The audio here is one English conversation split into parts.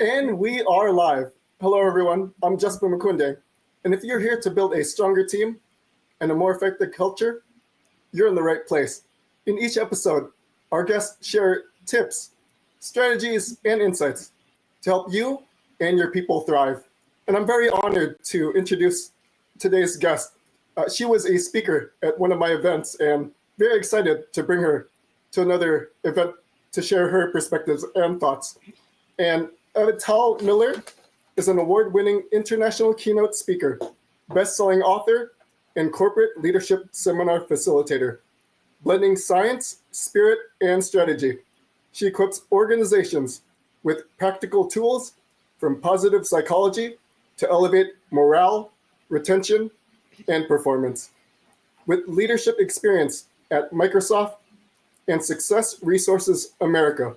And we are live. Hello, everyone. I'm Jessper Maquindang. And if you're here to build a stronger team and a more effective culture, you're in the right place. In each episode, our guests share tips, strategies, and insights to help you and your people thrive. And I'm very honored to introduce today's guest. She was a speaker at one of my events and very excited to bring her to another event to share her perspectives and thoughts. And Avital Miller is an award-winning international keynote speaker, best-selling author, and corporate leadership seminar facilitator, blending science, spirit, and strategy. She equips organizations with practical tools from positive psychology to elevate morale, retention, and performance. With leadership experience at Microsoft and Success Resources America,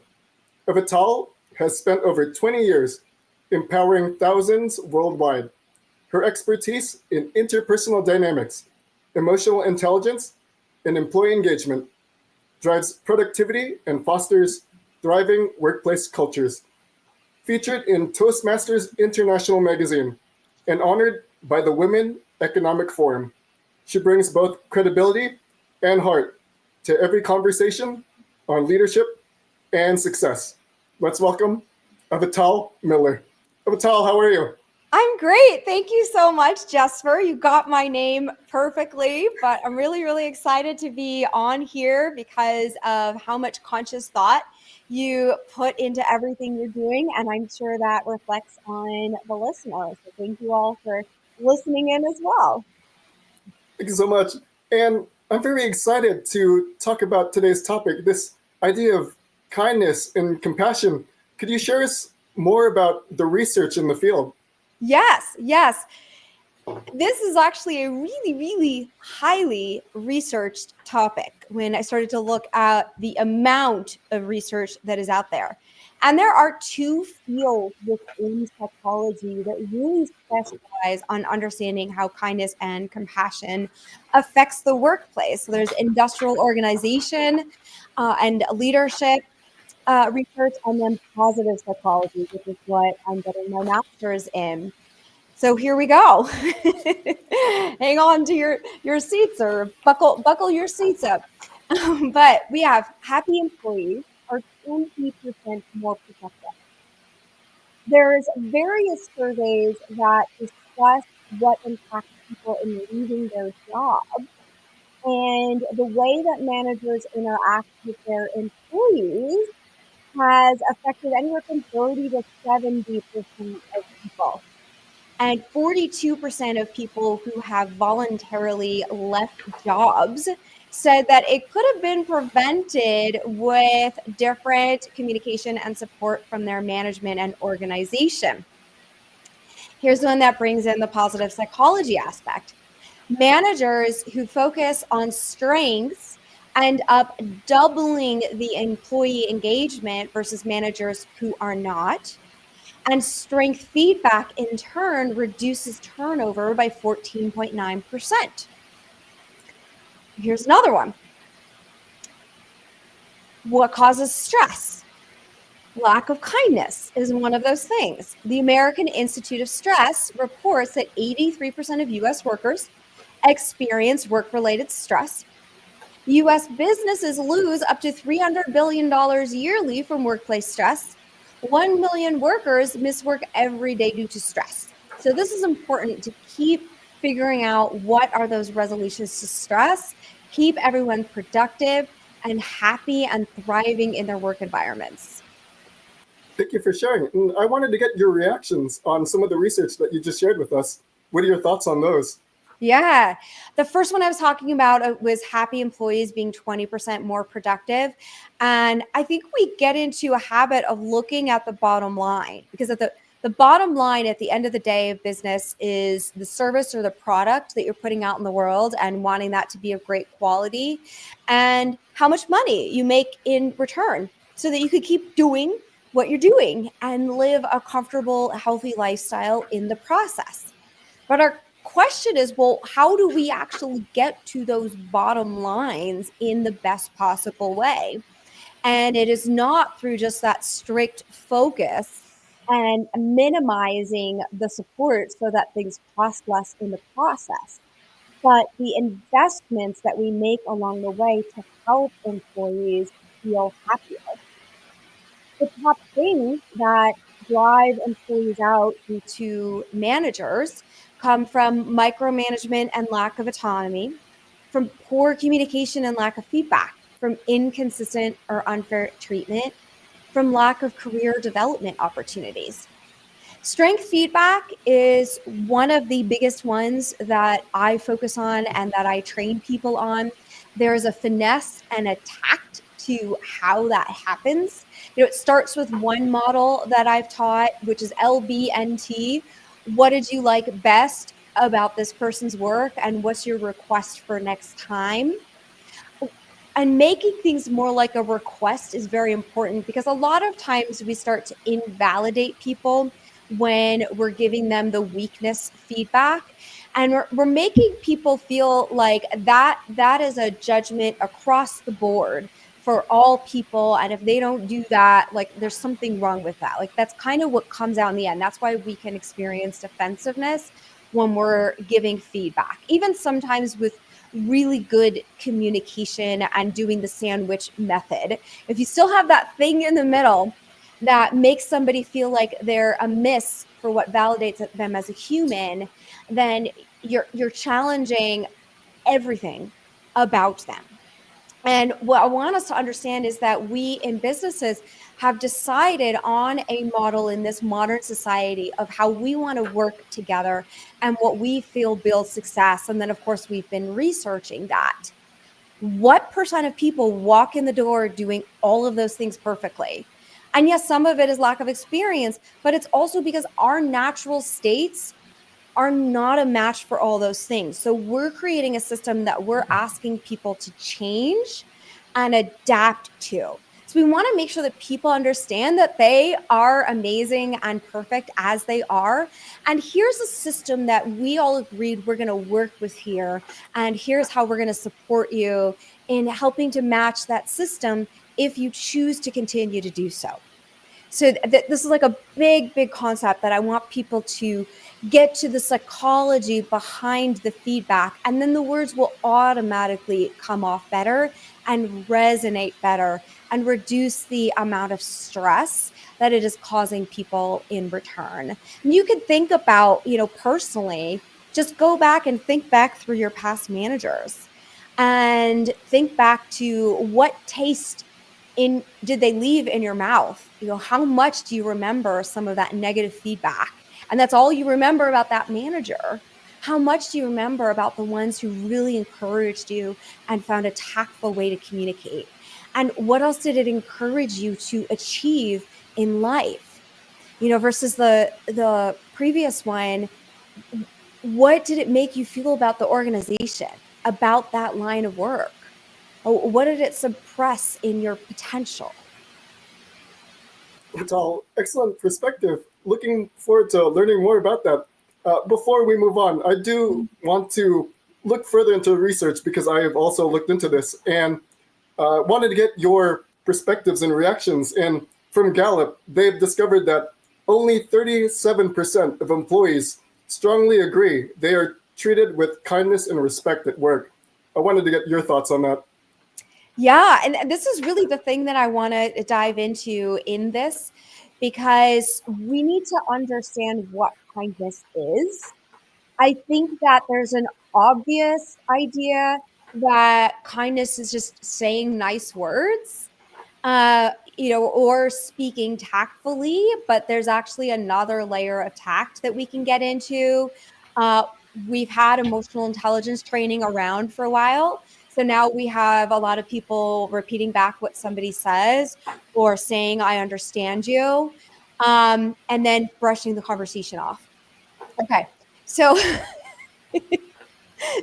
Avital has spent over 20 years empowering thousands worldwide. Her expertise in interpersonal dynamics, emotional intelligence, and employee engagement drives productivity and fosters thriving workplace cultures. Featured in Toastmasters International Magazine and honored by the Women Economic Forum, she brings both credibility and heart to every conversation on leadership and success. Let's welcome Avital Miller. Avital, how are you? I'm great. Thank you so much, Jessper. You got my name perfectly, but I'm really, really excited to be on here because of how much conscious thought you put into everything you're doing. And I'm sure that reflects on the listeners. So thank you all for listening in as well. Thank you so much. And I'm very excited to talk about today's topic, this idea of kindness and compassion. Could you share us more about the research in the field? Yes. This is actually a really, really highly researched topic when I started to look at the amount of research that is out there. And there are two fields within psychology that really specialize on understanding how kindness and compassion affects the workplace. So there's industrial organization and leadership research, and then positive psychology, which is what I'm getting my master's in. So here we go. Hang on to your seats or buckle your seats up. But we have happy employees are 20% more productive. There's various surveys that discuss what impacts people in leaving their jobs and the way that managers interact with their employees has affected anywhere from 30 to 70% of people. And 42% of people who have voluntarily left jobs said that it could have been prevented with different communication and support from their management and organization. Here's one that brings in the positive psychology aspect. Managers who focus on strengths end up doubling the employee engagement versus managers who are not. And strength feedback, in turn, reduces turnover by 14.9%. Here's another one. What causes stress? Lack of kindness is one of those things. The American Institute of Stress reports that 83% of U.S. workers experience work-related stress. U.S. businesses lose up to $300 billion yearly from workplace stress. 1 million workers miss work every day due to stress. So this is important to keep figuring out what are those resolutions to stress, keep everyone productive and happy and thriving in their work environments. Thank you for sharing. And I wanted to get your reactions on some of the research that you just shared with us. What are your thoughts on those? Yeah. The first one I was talking about was happy employees being 20% more productive. And I think we get into a habit of looking at the bottom line because at the bottom line at the end of the day of business is the service or the product that you're putting out in the world and wanting that to be of great quality and how much money you make in return so that you could keep doing what you're doing and live a comfortable, healthy lifestyle in the process. But our question is, well, how do we actually get to those bottom lines in the best possible way? And it is not through just that strict focus and minimizing the support so that things cost less in the process. But the investments that we make along the way to help employees feel happier, the top things that drive employees out into managers come from micromanagement and lack of autonomy, from poor communication and lack of feedback, from inconsistent or unfair treatment, from lack of career development opportunities. Strength feedback is one of the biggest ones that I focus on and that I train people on. There's a finesse and a tact to how that happens. It starts with one model that I've taught, which is LBNT. What did you like best about this person's work, and what's your request for next time? And making things more like a request is very important, because a lot of times we start to invalidate people when we're giving them the weakness feedback, and we're making people feel like that is a judgment across the board for all people, and if they don't do that, like there's something wrong with that. Like that's kind of what comes out in the end. That's why we can experience defensiveness when we're giving feedback, even sometimes with really good communication and doing the sandwich method. If you still have that thing in the middle that makes somebody feel like they're a miss for what validates them as a human, then you're challenging everything about them. And what I want us to understand is that we in businesses have decided on a model in this modern society of how we want to work together and what we feel builds success. And then, of course, we've been researching that. What percent of people walk in the door doing all of those things perfectly? And yes, some of it is lack of experience, but it's also because our natural states are not a match for all those things. So we're creating a system that we're asking people to change and adapt to. So we want to make sure that people understand that they are amazing and perfect as they are. And here's a system that we all agreed we're going to work with here. And here's how we're going to support you in helping to match that system if you choose to continue to do so. So this is like a big, big concept that I want people to get to the psychology behind the feedback. And then the words will automatically come off better and resonate better and reduce the amount of stress that it is causing people in return. And you can think about, personally, just go back and think back through your past managers and think back to what taste did they leave in your mouth? How much do you remember some of that negative feedback? And that's all you remember about that manager. How much do you remember about the ones who really encouraged you and found a tactful way to communicate? And what else did it encourage you to achieve in life? Versus the previous one, what did it make you feel about the organization, about that line of work? What did it suppress in your potential? Avital, excellent perspective. Looking forward to learning more about that. Before we move on, I do want to look further into research because I have also looked into this and wanted to get your perspectives and reactions. And from Gallup, they've discovered that only 37% of employees strongly agree they are treated with kindness and respect at work. I wanted to get your thoughts on that. Yeah, and this is really the thing that I want to dive into in this, because we need to understand what kindness is. I think that there's an obvious idea that kindness is just saying nice words, or speaking tactfully, but there's actually another layer of tact that we can get into. Uh, we've had emotional intelligence training around for a while. So now we have a lot of people repeating back what somebody says or saying, I understand you, and then brushing the conversation off. Okay. So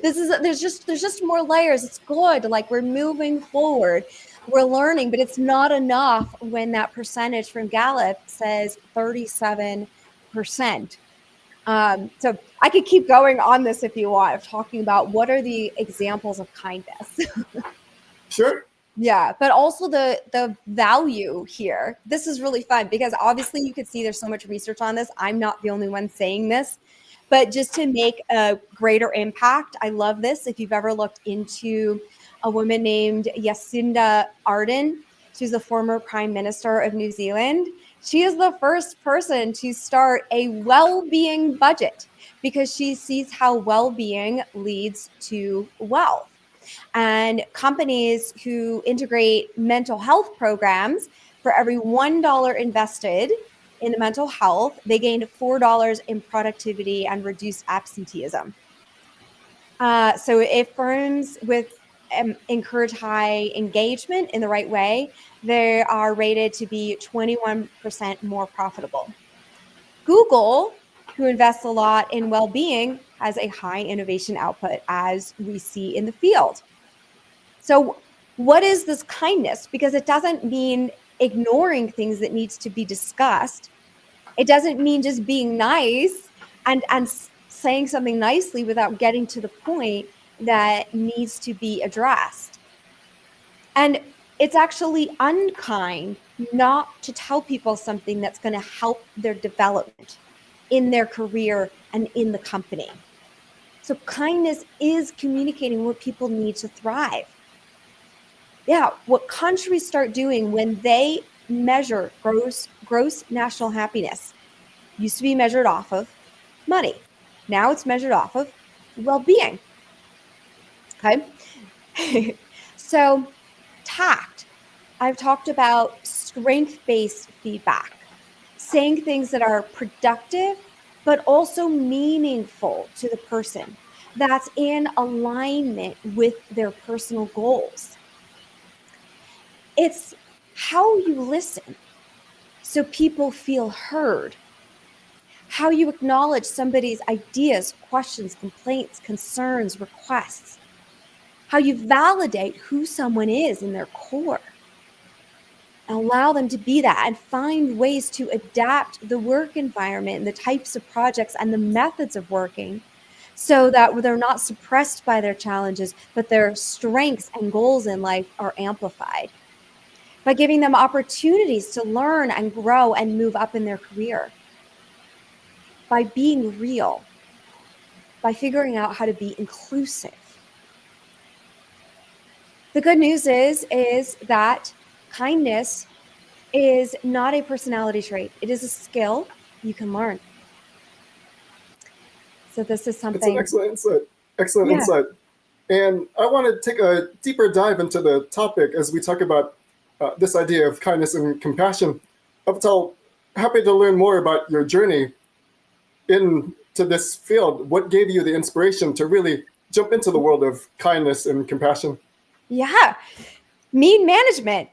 there's just more layers. It's good. Like we're moving forward. We're learning, but it's not enough when that percentage from Gallup says 37%. So I could keep going on this if you want, of talking about what are the examples of kindness. Sure. Yeah, but also the value here. This is really fun because obviously you could see there's so much research on this. I'm not the only one saying this, but just to make a greater impact, I love this. If you've ever looked into a woman named Jacinda Ardern, she's the former Prime Minister of New Zealand. She is the first person to start a well-being budget because she sees how well-being leads to wealth. And companies who integrate mental health programs, for every $1 invested in mental health, they gained $4 in productivity and reduced absenteeism. So if firms encourage high engagement in the right way, they are rated to be 21% more profitable. Google, who invests a lot in well-being, has a high innovation output, as we see in the field. So what is this kindness? Because it doesn't mean ignoring things that needs to be discussed. It doesn't mean just being nice and saying something nicely without getting to the point that needs to be addressed. And it's actually unkind not to tell people something that's going to help their development in their career and in the company. So kindness is communicating what people need to thrive. Yeah, what countries start doing when they measure gross national happiness used to be measured off of money. Now it's measured off of well-being. Okay. So tact. I've talked about strength-based feedback, saying things that are productive, but also meaningful to the person, that's in alignment with their personal goals. It's how you listen so people feel heard, how you acknowledge somebody's ideas, questions, complaints, concerns, requests, how you validate who someone is in their core, and allow them to be that and find ways to adapt the work environment and the types of projects and the methods of working so that they're not suppressed by their challenges, but their strengths and goals in life are amplified. By giving them opportunities to learn and grow and move up in their career. By being real. By figuring out how to be inclusive. The good news is that kindness is not a personality trait. It is a skill you can learn. So this is something. It's an excellent insight. Excellent insight. And I want to take a deeper dive into the topic as we talk about this idea of kindness and compassion. Avital, happy to learn more about your journey into this field. What gave you the inspiration to really jump into the world of kindness and compassion? Yeah, mean management.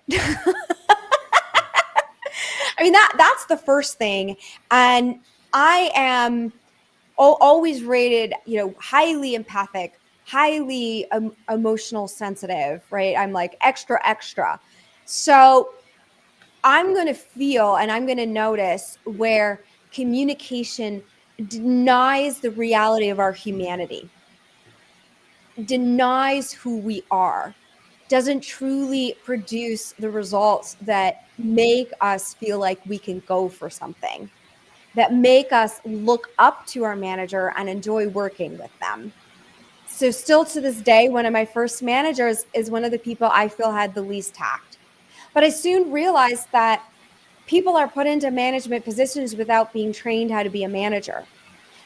I mean, that's the first thing. And I am always rated, highly empathic, highly emotional sensitive, right? I'm like extra. So I'm going to feel and I'm going to notice where communication denies the reality of our humanity, denies who we are, doesn't truly produce the results that make us feel like we can go for something, that make us look up to our manager and enjoy working with them. So still to this day, one of my first managers is one of the people I feel had the least tact. But I soon realized that people are put into management positions without being trained how to be a manager.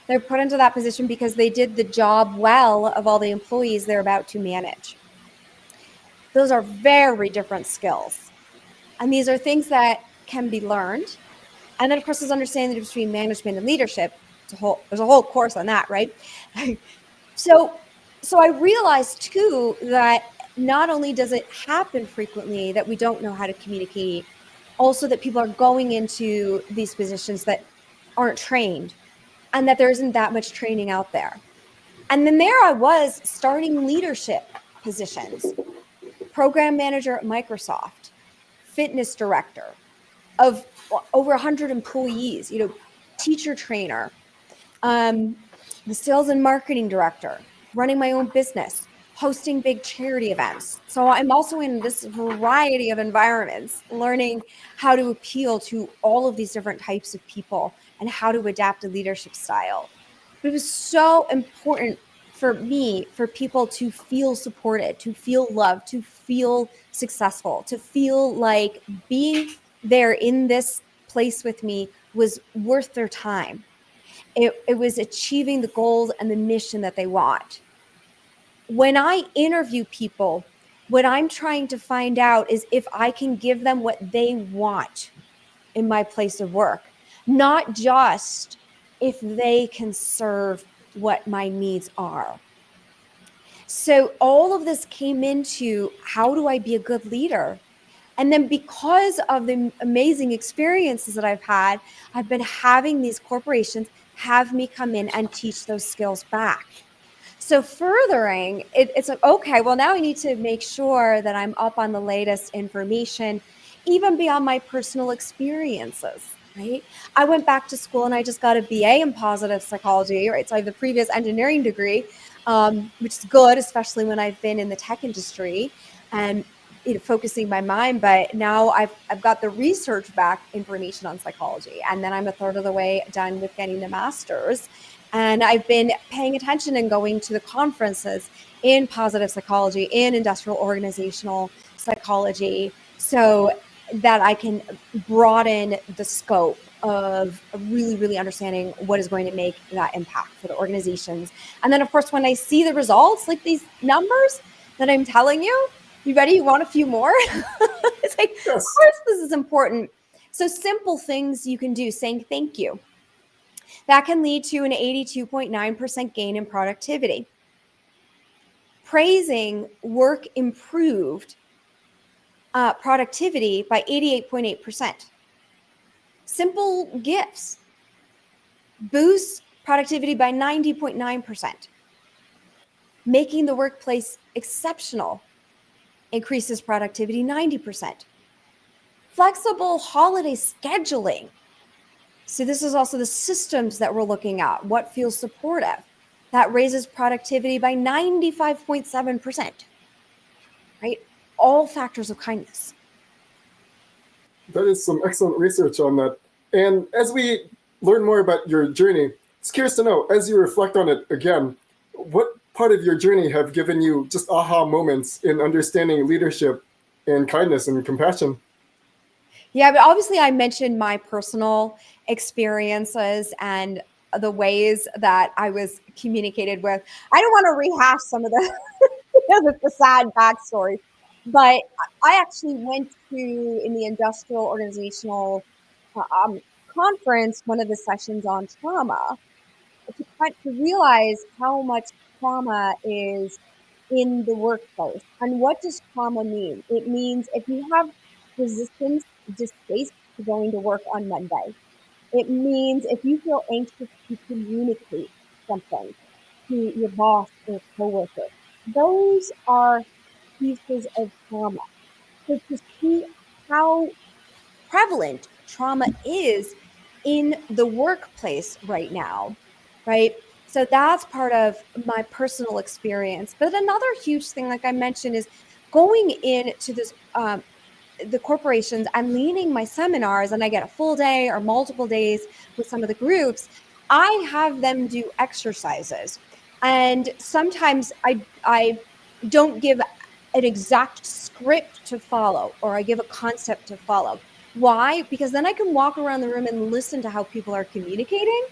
They're put into that position because they did the job well of all the employees they're about to manage. Those are very different skills. And these are things that can be learned. And then, of course, there's understanding the difference between management and leadership. There's a whole course on that, right? So I realized, too, that not only does it happen frequently that we don't know how to communicate, also that people are going into these positions that aren't trained and that there isn't that much training out there. And then there I was starting leadership positions, program manager at Microsoft, fitness director of over 100 employees, teacher trainer, the sales and marketing director, running my own business, hosting big charity events. So I'm also in this variety of environments, learning how to appeal to all of these different types of people and how to adapt a leadership style. But it was so important for me, for people to feel supported, to feel loved, to feel successful, to feel like being there in this place with me was worth their time. It was achieving the goals and the mission that they want. When I interview people, what I'm trying to find out is if I can give them what they want in my place of work, not just if they can serve what my needs are. So all of this came into how do I be a good leader? And then because of the amazing experiences that I've had, I've been having these corporations have me come in and teach those skills back. So furthering, it's like, okay, well, now I need to make sure that I'm up on the latest information, even beyond my personal experiences, right? I went back to school and I just got a BA in positive psychology, right? So I have the previous engineering degree, which is good, especially when I've been in the tech industry and focusing my mind. But now I've got the research back information on psychology. And then I'm a third of the way done with getting the master's. And I've been paying attention and going to the conferences in positive psychology, in industrial organizational psychology, so that I can broaden the scope of really, really understanding what is going to make that impact for the organizations. And then, of course, when I see the results, like these numbers that I'm telling you, you ready? You want a few more? It's like, Yes. of course, this is important. So simple things you can do, saying thank you. That can lead to an 82.9% gain in productivity. Praising work improved productivity by 88.8%. Simple gifts boost productivity by 90.9%. Making the workplace exceptional increases productivity 90%. Flexible holiday scheduling. So this is also the systems that we're looking at. What feels supportive? That raises productivity by 95.7%, right? All factors of kindness. That is some excellent research on that. And as we learn more about your journey, it's curious to know, as you reflect on it again, what part of your journey have given you just aha moments in understanding leadership and kindness and compassion? Yeah, but obviously I mentioned my personal experiences and the ways that I was communicated with. I don't want to rehash some of the sad backstory, but I actually went to, in the industrial organizational conference, one of the sessions on trauma, to realize how much trauma is in the workplace. And what does trauma mean? It means if you have resistance, distaste to going to work on Monday, it means if you feel anxious to communicate something to your boss or coworker, those are pieces of trauma. So to see how prevalent trauma is in the workplace right now, right? So that's part of my personal experience. But another huge thing, like I mentioned, is going into this the corporations and leading my seminars, and I get a full day or multiple days with some of the groups. I have them do exercises, and sometimes I don't give an exact script to follow, or I give a concept to follow. Why? Because then I can walk around the room and listen to how people are communicating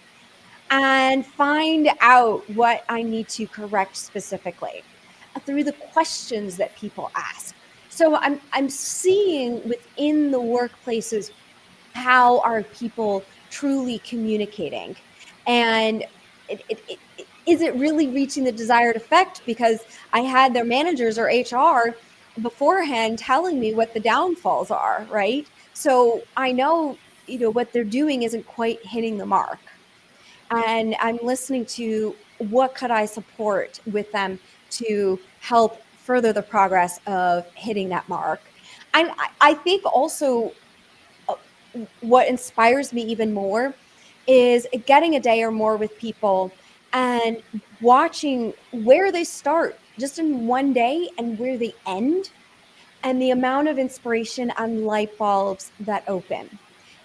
and find out what I need to correct specifically through the questions that people ask. So I'm seeing within the workplaces, how are people truly communicating, and is it really reaching the desired effect? Because I had their managers or HR beforehand telling me what the downfalls are, right? So I know, what they're doing isn't quite hitting the mark, and I'm listening to what could I support with them to help further the progress of hitting that mark. And I think also what inspires me even more is getting a day or more with people and watching where they start just in one day and where they end, and the amount of inspiration and light bulbs that open,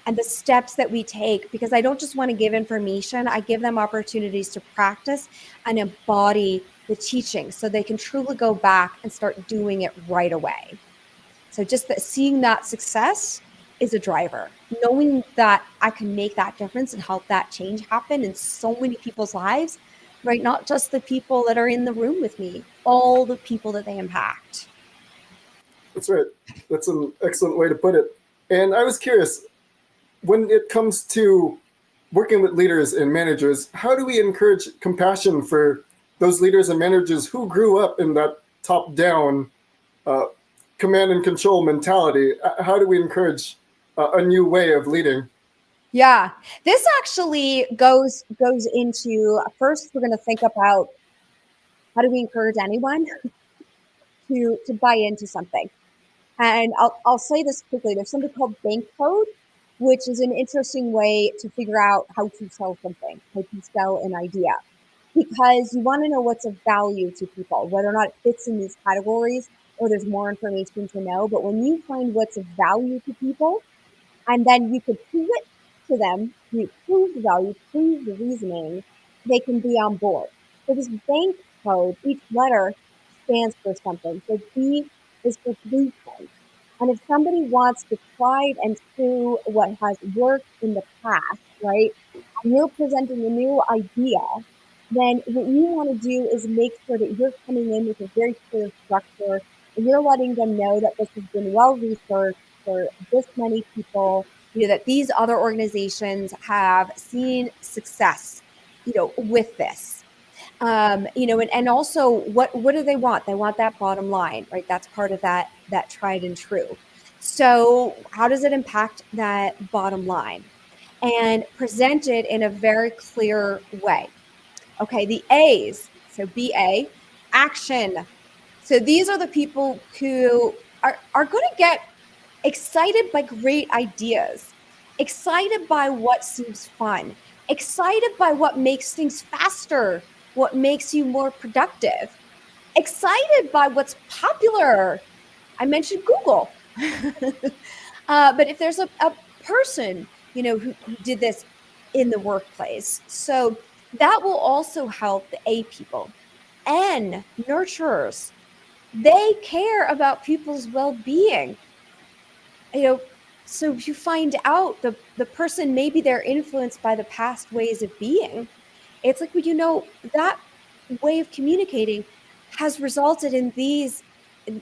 and the steps that we take, because I don't just want to give information, I give them opportunities to practice and embody the teaching so they can truly go back and start doing it right away. So just seeing that success is a driver. Knowing that I can make that difference and help that change happen in so many people's lives, right? Not just the people that are in the room with me, all the people that they impact. That's right. That's an excellent way to put it. And I was curious, when it comes to working with leaders and managers, how do we encourage compassion for those leaders and managers who grew up in that top-down command and control mentality? How do we encourage a new way of leading? Yeah, this actually goes into, first we're going to think about how do we encourage anyone to buy into something. And I'll say this quickly. There's something called bank code, which is an interesting way to figure out how to sell something, how to sell an idea, because you want to know what's of value to people, whether or not it fits in these categories or there's more information to know. But when you find what's of value to people, and then you could prove it to them, you prove the value, prove the reasoning, they can be on board. So this bank code, each letter stands for something. So B is for blueprint. And if somebody wants to tried and true what has worked in the past, right, and you're presenting a new idea, then what you want to do is make sure that you're coming in with a very clear structure and you're letting them know that this has been well researched for this many people, that these other organizations have seen success, with this. And also what do they want? They want that bottom line, right? That's part of that tried and true. So how does it impact that bottom line? And present it in a very clear way. Okay, the A's, so BA, action. So these are the people who are going to get excited by great ideas, excited by what seems fun, excited by what makes things faster, what makes you more productive, excited by what's popular. I mentioned Google. But if there's a person, who did this in the workplace, so that will also help the A people. N, nurturers. They care about people's well-being. So if you find out the person, maybe they're influenced by the past ways of being, it's like, well, that way of communicating has resulted in these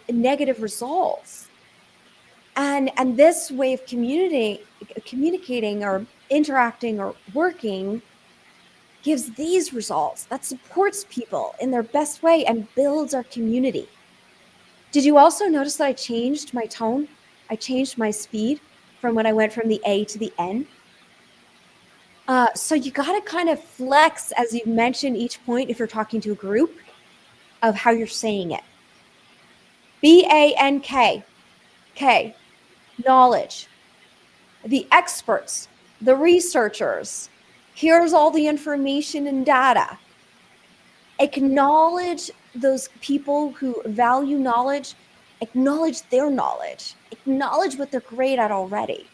negative results. And this way of communicating or interacting or working gives these results that supports people in their best way and builds our community. Did you also notice that I changed my tone? I changed my speed from when I went from the A to the N. So you got to kind of flex, as you mentioned, each point if you're talking to a group, of how you're saying it. BANK, K, knowledge. The experts, the researchers. Here's all the information and data. Acknowledge those people who value knowledge. Acknowledge their knowledge. Acknowledge what they're great at already.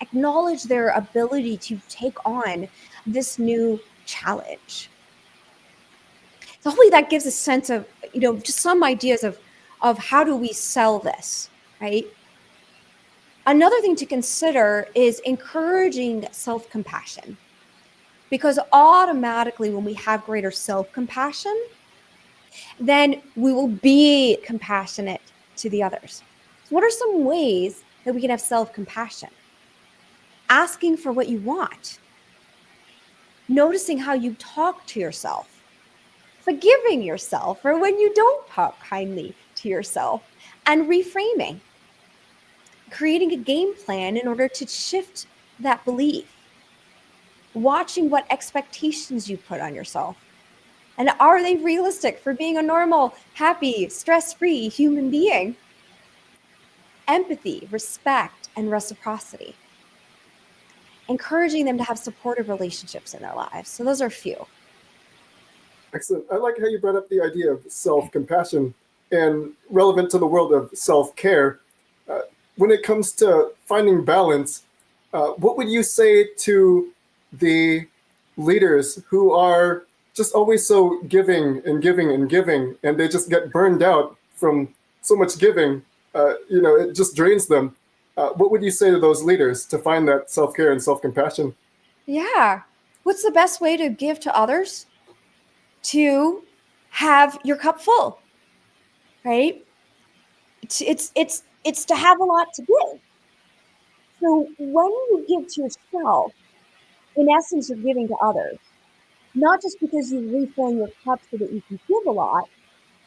Acknowledge their ability to take on this new challenge. So hopefully that gives a sense of, just some ideas of how do we sell this, right? Another thing to consider is encouraging self-compassion, because automatically when we have greater self-compassion, then we will be compassionate to the others. So what are some ways that we can have self-compassion? Asking for what you want, noticing how you talk to yourself, forgiving yourself for when you don't talk kindly to yourself, and reframing, creating a game plan in order to shift that belief, watching what expectations you put on yourself, and are they realistic for being a normal, happy, stress-free human being? Empathy, respect, and reciprocity. Encouraging them to have supportive relationships in their lives. So those are a few. Excellent. I like how you brought up the idea of self-compassion and relevant to the world of self-care. Uh, when it comes to finding balance, what would you say to the leaders who are just always so giving and giving and giving, and they just get burned out from so much giving? It just drains them. What would you say to those leaders to find that self-care and self-compassion? Yeah. What's the best way to give to others? To have your cup full, right? It's to have a lot to give. So when you give to yourself, in essence, you're giving to others, not just because you're refilling your cup so that you can give a lot,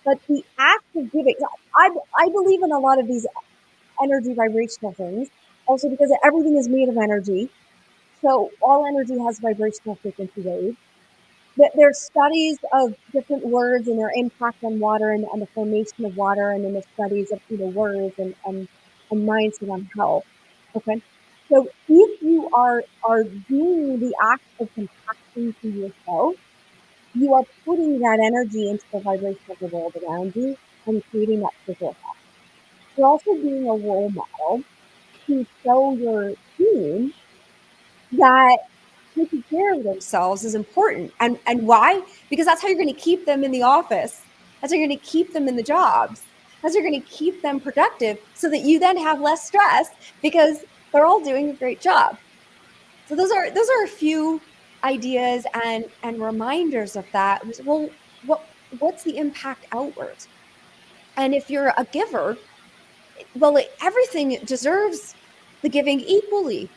but the act of giving. I believe in a lot of these energy vibrational things, also because everything is made of energy. So all energy has vibrational frequency waves. There's studies of different words and their impact on water and the formation of water, and then the studies of words and mindset on health. Okay. So if you are doing the act of compassion to yourself, you are putting that energy into the vibration of the world around you and creating that trickle effect. You're also being a role model to show your team that taking care of themselves is important. And why? Because that's how you're going to keep them in the office. That's how you're going to keep them in the jobs. That's how you're going to keep them productive so that you then have less stress because they're all doing a great job. So those are a few ideas and reminders of that. Well, what's the impact outwards? And if you're a giver, well, everything deserves the giving equally.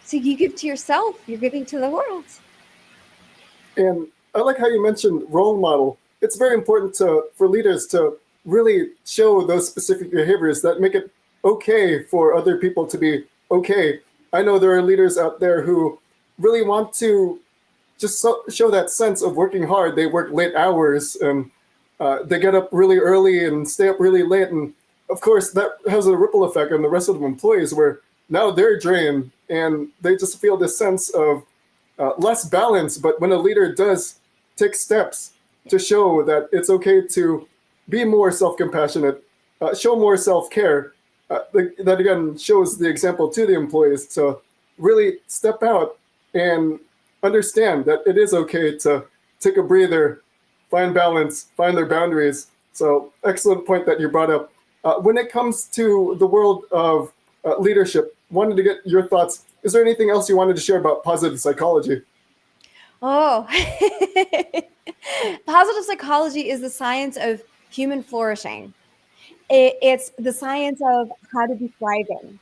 So you give to yourself, you're giving to the world. And I like how you mentioned role model. It's very important for leaders to really show those specific behaviors that make it okay for other people to be okay. I know there are leaders out there who really want to just show that sense of working hard. They work late hours and they get up really early and stay up really late. And of course, that has a ripple effect on the rest of the employees where now they're drained and they just feel this sense of less balance. But when a leader does take steps to show that it's okay to be more self-compassionate, show more self-care, that again shows the example to the employees to really step out and understand that it is okay to take a breather, find balance, find their boundaries. So excellent point that you brought up. When it comes to the world of leadership, wanted to get your thoughts. Is there anything else you wanted to share about positive psychology? Oh, positive psychology is the science of human flourishing. It's the science of how to be thriving.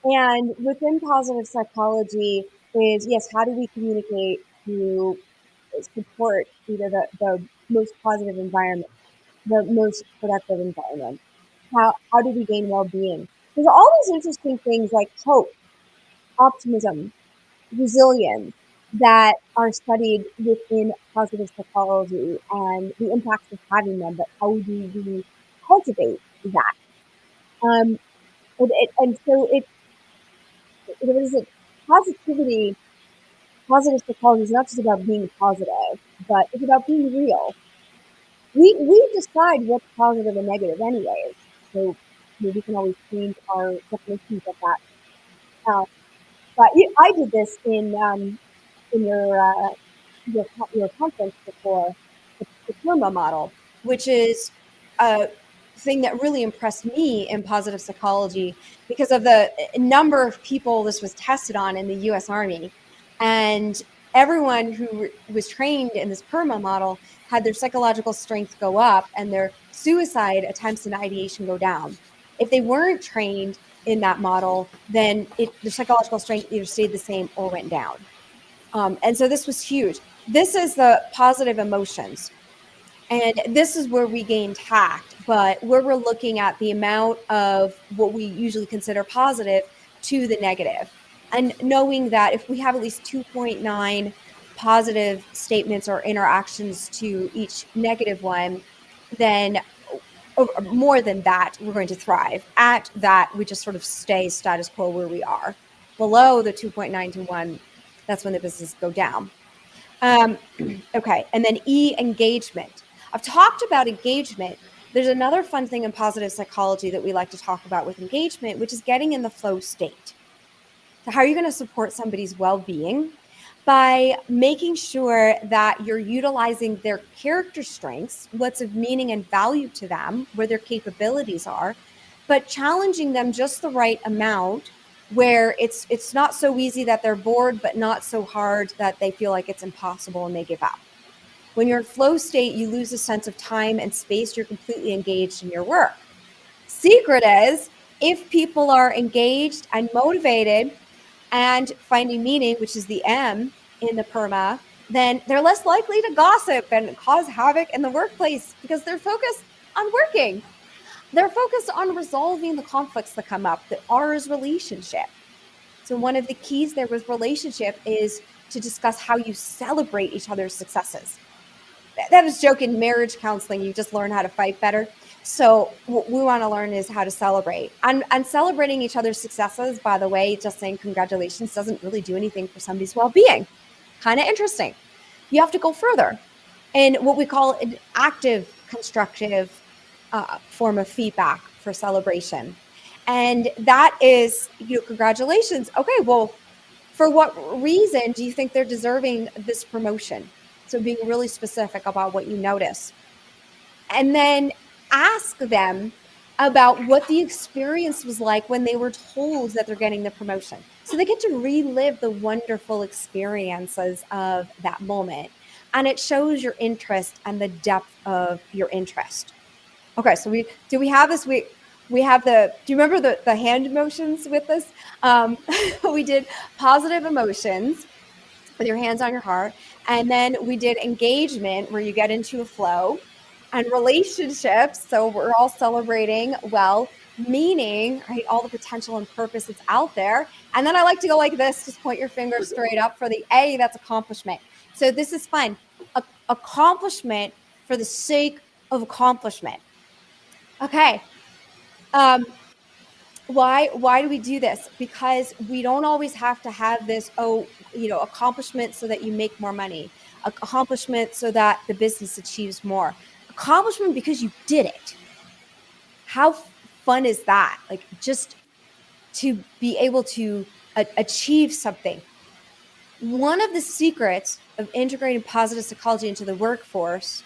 And within positive psychology is, yes, how do we communicate to support the most positive environment, the most productive environment? How do we gain well-being? There's all these interesting things like hope, optimism, resilience that are studied within positive psychology and the impacts of having them, but how do we cultivate that? Um, and so what is it? Positivity, positive psychology is not just about being positive, but it's about being real. We decide what's positive and negative anyways, so we can always change our definitions of that. Uh, but I did this in your conference before, the PERMA model, which is a thing that really impressed me in positive psychology because of the number of people this was tested on in the U.S. Army. And everyone who was trained in this PERMA model had their psychological strength go up and their suicide attempts and ideation go down. If they weren't trained in that model, then their psychological strength either stayed the same or went down. And so this was huge. This is the positive emotions. And this is where we gain tact, but where we're looking at the amount of what we usually consider positive to the negative. And knowing that if we have at least 2.9 positive statements or interactions to each negative one, then more than that, we're going to thrive. At that, we just sort of stay status quo where we are. Below the 2.9 to 1, that's when the businesses go down. Okay, and then E, engagement. I've talked about engagement. There's another fun thing in positive psychology that we like to talk about with engagement, which is getting in the flow state. So how are you going to support somebody's well-being? By making sure that you're utilizing their character strengths, what's of meaning and value to them, where their capabilities are, but challenging them just the right amount where it's not so easy that they're bored, but not so hard that they feel like it's impossible and they give up. When you're in flow state, you lose a sense of time and space. You're completely engaged in your work. Secret is, if people are engaged and motivated and finding meaning, which is the M in the PERMA, then they're less likely to gossip and cause havoc in the workplace because they're focused on working. They're focused on resolving the conflicts that come up. The R is relationship. So one of the keys there with relationship is to discuss how you celebrate each other's successes. That is joke in marriage counseling. You just learn how to fight better. So what we want to learn is how to celebrate. And celebrating each other's successes, by the way, just saying congratulations doesn't really do anything for somebody's well-being. Kind of interesting. You have to go further. And what we call an active, constructive form of feedback for celebration. And that is, congratulations. Okay, well, for what reason do you think they're deserving this promotion? So being really specific about what you notice. And then ask them about what the experience was like when they were told that they're getting the promotion. So they get to relive the wonderful experiences of that moment. And it shows your interest and the depth of your interest. Okay, so we have this? We have do you remember the hand motions with this? We did positive emotions with your hands on your heart. And then we did engagement, where you get into a flow, and relationships. So we're all celebrating well, meaning, right, all the potential and purpose that's out there. And then I like to go like this, just point your finger straight up for the A, that's accomplishment. So this is fun. Accomplishment for the sake of accomplishment. Okay. Why do we do this? Because we don't always have to have this, accomplishment so that you make more money, accomplishment so that the business achieves more, accomplishment because you did it. How fun is that? Like, just to be able to achieve something. One of the secrets of integrating positive psychology into the workforce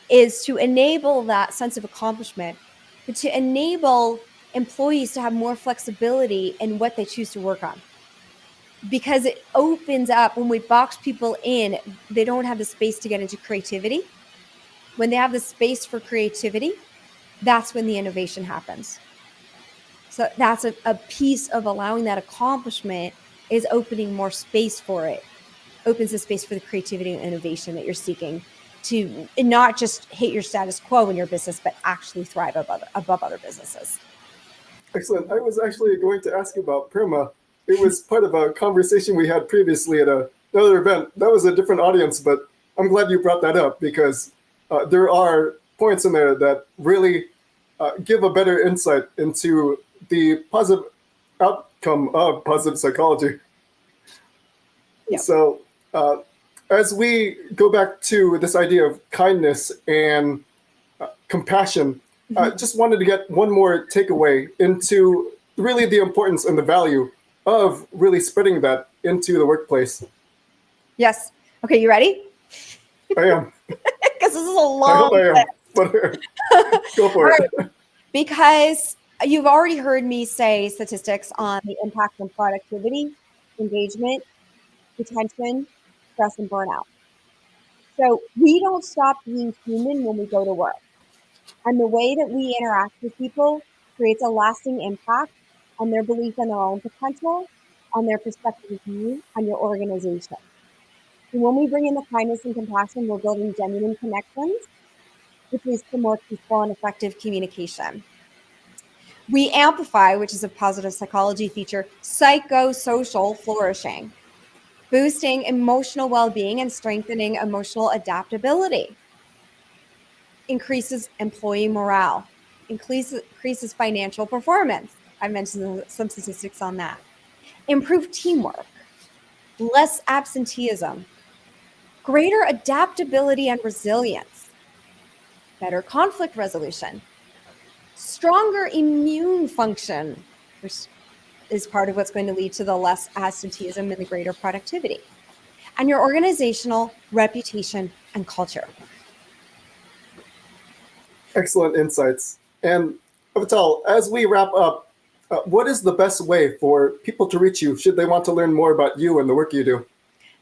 is to enable that sense of accomplishment, but to enable employees to have more flexibility in what they choose to work on. Because it opens up, when we box people in, they don't have the space to get into creativity. When they have the space for creativity, that's when the innovation happens. So that's a piece of allowing that accomplishment, is opening more space for it. Opens the space for the creativity and innovation that you're seeking to not just hit your status quo in your business, but actually thrive above other businesses. Excellent. I was actually going to ask you about PERMA. It was part of a conversation we had previously at another event. That was a different audience, but I'm glad you brought that up, because there are points in there that really give a better insight into the positive outcome of positive psychology. Yep. So as we go back to this idea of kindness and compassion, I just wanted to get one more takeaway into really the importance and the value of really spreading that into the workplace. Yes. Okay, you ready? I am. Because this is a long I hope I am. But go for it. Right. Because you've already heard me say statistics on the impact on productivity, engagement, retention, stress, and burnout. So we don't stop being human when we go to work. And the way that we interact with people creates a lasting impact on their belief in their own potential, on their perspective of you, on your organization. And when we bring in the kindness and compassion, we're building genuine connections, which leads to more peaceful and effective communication. We amplify, which is a positive psychology feature, psychosocial flourishing, boosting emotional well-being and strengthening emotional adaptability. Increases employee morale, increases financial performance. I mentioned some statistics on that. Improved teamwork, less absenteeism, greater adaptability and resilience, better conflict resolution, stronger immune function, which is part of what's going to lead to the less absenteeism and the greater productivity, and your organizational reputation and culture. Excellent insights. And Avital, as we wrap up, what is the best way for people to reach you should they want to learn more about you and the work you do?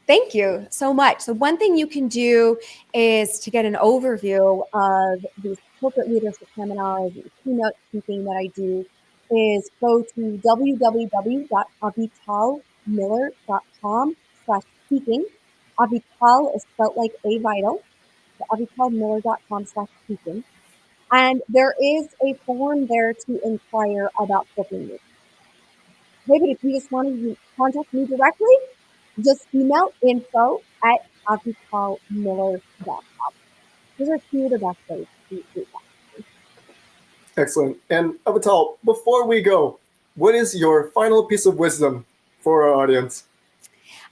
Thank you so much. So one thing you can do is to get an overview of these corporate leadership seminars, the keynote speaking that I do, is go to www.avitalmiller.com/speaking. Avital is spelled like Avital, so avitalmiller.com/speaking. And there is a form there to inquire about booking me. Hey, but if you just want to contact me directly, just email info@avitalmiller.com. Those are two of the best ways to reach out. Excellent. And Avital, before we go, what is your final piece of wisdom for our audience?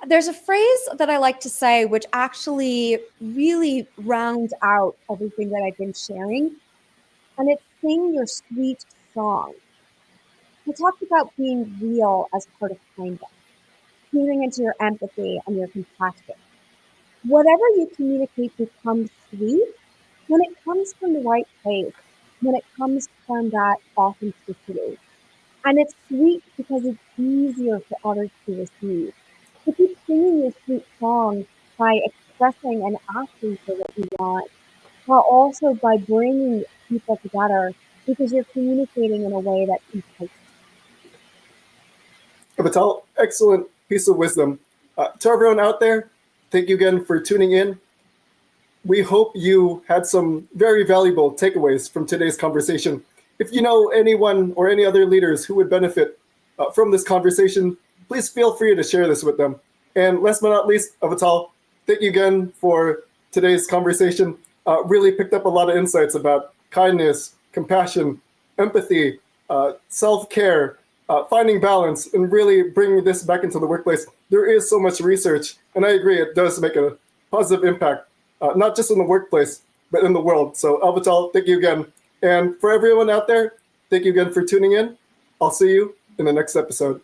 There's a phrase that I like to say, which actually really rounds out everything that I've been sharing, and it's sing your sweet song. We talked about being real as part of kindness, tuning into your empathy and your compassion. Whatever you communicate becomes sweet when it comes from the right place, when it comes from that authenticity. And it's sweet because it's easier for others to receive. So keep singing your sweet song by expressing and asking for what you want, while also by bringing people together because you're communicating in a way that invites. Avital, excellent piece of wisdom. To everyone out there, thank you again for tuning in. We hope you had some very valuable takeaways from today's conversation. If you know anyone or any other leaders who would benefit from this conversation, please feel free to share this with them. And last but not least, Avital, thank you again for today's conversation. Really picked up a lot of insights about kindness, compassion, empathy, self-care, finding balance, and really bringing this back into the workplace. There is so much research, and I agree it does make a positive impact, not just in the workplace, but in the world. So Avital, thank you again. And for everyone out there, thank you again for tuning in. I'll see you in the next episode.